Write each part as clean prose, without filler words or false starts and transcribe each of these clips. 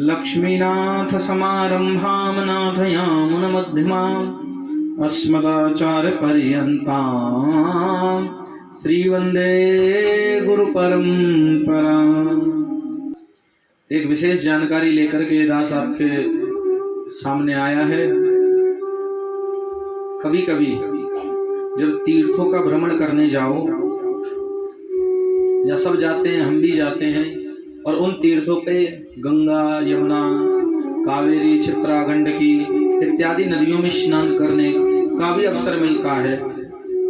लक्ष्मीनाथ समारंभां नाथयामुनमध्यमाम् अस्मदाचार्यपर्यन्तां श्रीवंदे गुरुपरंपराम्। एक विशेष जानकारी लेकर के दास आपके सामने आया है। कभी कभी जब तीर्थों का भ्रमण करने जाओ, या सब जाते हैं, हम भी जाते हैं, और उन तीर्थों पे गंगा, यमुना, कावेरी, क्षिप्रा, गंडकी इत्यादि नदियों में स्नान करने का भी अवसर मिलता है।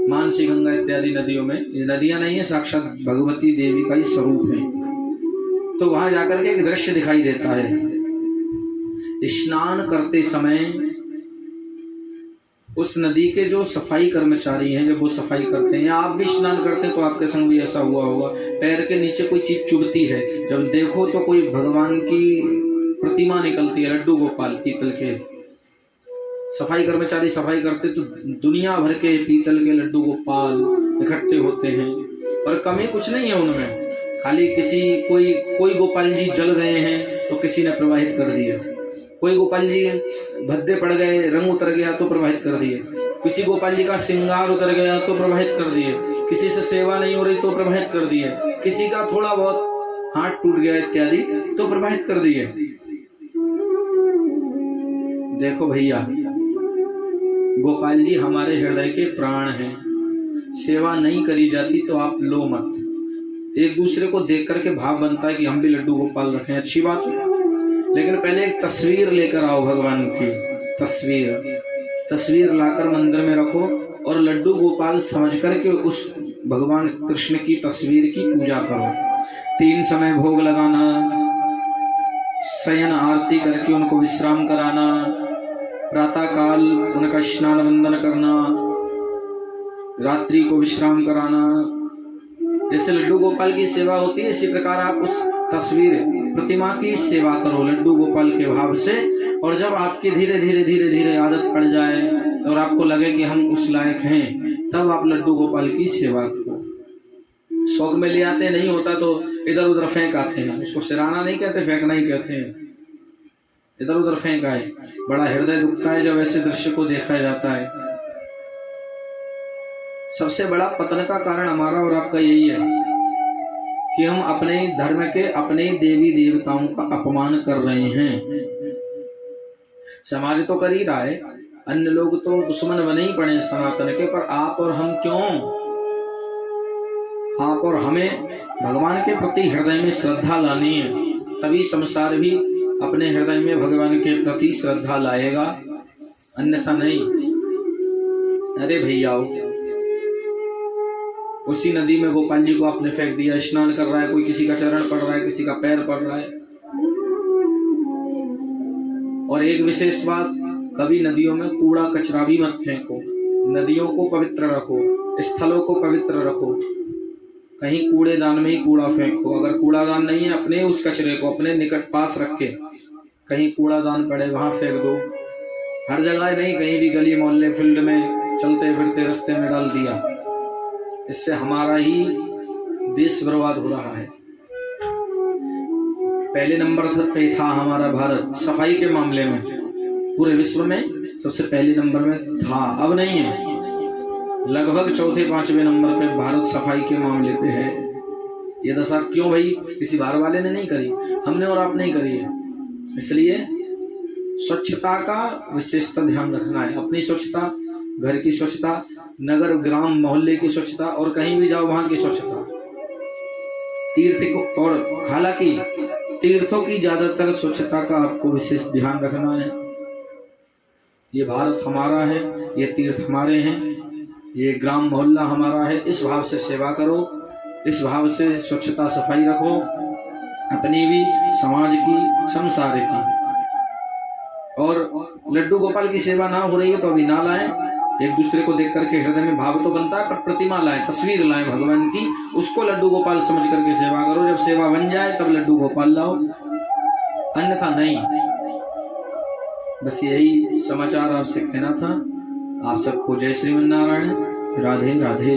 मानसी गंगा इत्यादि नदियों में, ये नदियां नहीं है, साक्षात भगवती देवी का ही स्वरूप है। तो वहां जाकर के एक दृश्य दिखाई देता है। स्नान करते समय उस नदी के जो सफाई कर्मचारी हैं, जब वो सफाई करते हैं, या आप भी स्नान करते हैं तो आपके संग भी ऐसा हुआ होगा, पैर के नीचे कोई चीज चुभती है, जब देखो तो कोई भगवान की प्रतिमा निकलती है, लड्डू गोपाल पीतल के। सफाई कर्मचारी सफाई करते तो दुनिया भर के पीतल के लड्डू गोपाल इकट्ठे होते हैं, और कमी कुछ नहीं है उनमें, खाली कोई गोपाल जी जल गए हैं तो किसी ने प्रवाहित कर दिया, कोई गोपाल जी भद्दे पड़ गए, रंग उतर गया तो प्रवाहित कर दिए, किसी गोपाल जी का श्रृंगार उतर गया तो प्रवाहित कर दिए, किसी से सेवा नहीं हो रही तो प्रवाहित कर दिए, किसी का थोड़ा बहुत हाथ टूट गया इत्यादि तो प्रवाहित कर दिए। देखो भैया, गोपाल जी हमारे हृदय के प्राण हैं। सेवा नहीं करी जाती तो आप लो मत। एक दूसरे को देख करके भाव बनता है कि हम भी लड्डू गोपाल रखें, अच्छी बात है, लेकिन पहले एक तस्वीर लेकर आओ, भगवान की तस्वीर लाकर मंदिर में रखो, और लड्डू गोपाल समझ करके उस भगवान कृष्ण की तस्वीर की पूजा करो। 3 समय भोग लगाना, शयन आरती करके उनको विश्राम कराना, प्रातः काल उनका स्नान वंदन करना, रात्रि को विश्राम कराना। जैसे लड्डू गोपाल की सेवा होती है, इसी प्रकार आप उस तस्वीर प्रतिमा की सेवा करो लड्डू गोपाल के भाव से। और जब आपकी धीरे धीरे आदत पड़ जाए और आपको लगे कि हम उस लायक हैं, तब आप लड्डू गोपाल की सेवा करो। शौक में ले आते नहीं होता तो इधर उधर फेंक आते हैं, उसको सिराना नहीं कहते, फेंकना ही कहते हैं, इधर उधर फेंक आए। बड़ा हृदय दुखता है जब ऐसे दृश्य को देखा जाता है। सबसे बड़ा पतन का कारण हमारा और आपका यही है कि हम अपने धर्म के, अपने देवी देवताओं का अपमान कर रहे हैं। समाज तो कर ही रहा है, अन्य लोग तो दुश्मन बने ही पड़े सनातन के, पर आप और हम क्यों? आप और हमें भगवान के प्रति हृदय में श्रद्धा लानी है, तभी संसार भी अपने हृदय में भगवान के प्रति श्रद्धा लाएगा, अन्यथा नहीं। अरे भैया, उसी नदी में गोपाल जी को आपने फेंक दिया, स्नान कर रहा है कोई, किसी का चरण पड़ रहा है, किसी का पैर पड़ रहा है। और एक विशेष बात, कभी नदियों में कूड़ा कचरा भी मत फेंको। नदियों को पवित्र रखो, स्थलों को पवित्र रखो, कहीं कूड़ेदान में ही कूड़ा फेंको। अगर कूड़ादान नहीं है, अपने उस कचरे को अपने निकट पास रख के कहीं कूड़ादान पड़े वहां फेंक दो। हर जगह नहीं, कहीं भी गली मोहल्ले फील्ड में चलते फिरते रास्ते में डाल दिया, इससे हमारा ही देश बर्बाद हो रहा है। पहले नंबर पे था हमारा भारत सफाई के मामले में, पूरे विश्व में सबसे पहले नंबर में था, अब नहीं है। लगभग 4-5वें नंबर पे भारत सफाई के मामले पे है। ये दशा क्यों भाई? किसी बाहर वाले ने नहीं करी, हमने और आप नहीं करी है। इसलिए स्वच्छता का विशेषता ध्यान रखना है। अपनी स्वच्छता, घर की स्वच्छता, नगर ग्राम मोहल्ले की स्वच्छता, और कहीं भी जाओ वहां की स्वच्छता। तीर्थ को, और हालांकि तीर्थों की ज्यादातर स्वच्छता का आपको विशेष ध्यान रखना है। ये भारत हमारा है, ये तीर्थ हमारे हैं, ये ग्राम मोहल्ला हमारा है। इस भाव से सेवा करो, इस भाव से स्वच्छता सफाई रखो, अपनी भी, समाज की, संसार की। और लड्डू गोपाल की सेवा ना हो रही है तो अभी ना लाएं। एक दूसरे को देख करके हृदय में भाव तो बनता है, पर प्रतिमा लाएं, तस्वीर लाएं भगवान की, उसको लड्डू गोपाल समझ करके सेवा करो। जब सेवा बन जाए तब लड्डू गोपाल लाओ, अन्यथा नहीं। बस यही समाचार आपसे कहना था। आप सबको जय श्रीमन नारायण, राधे राधे।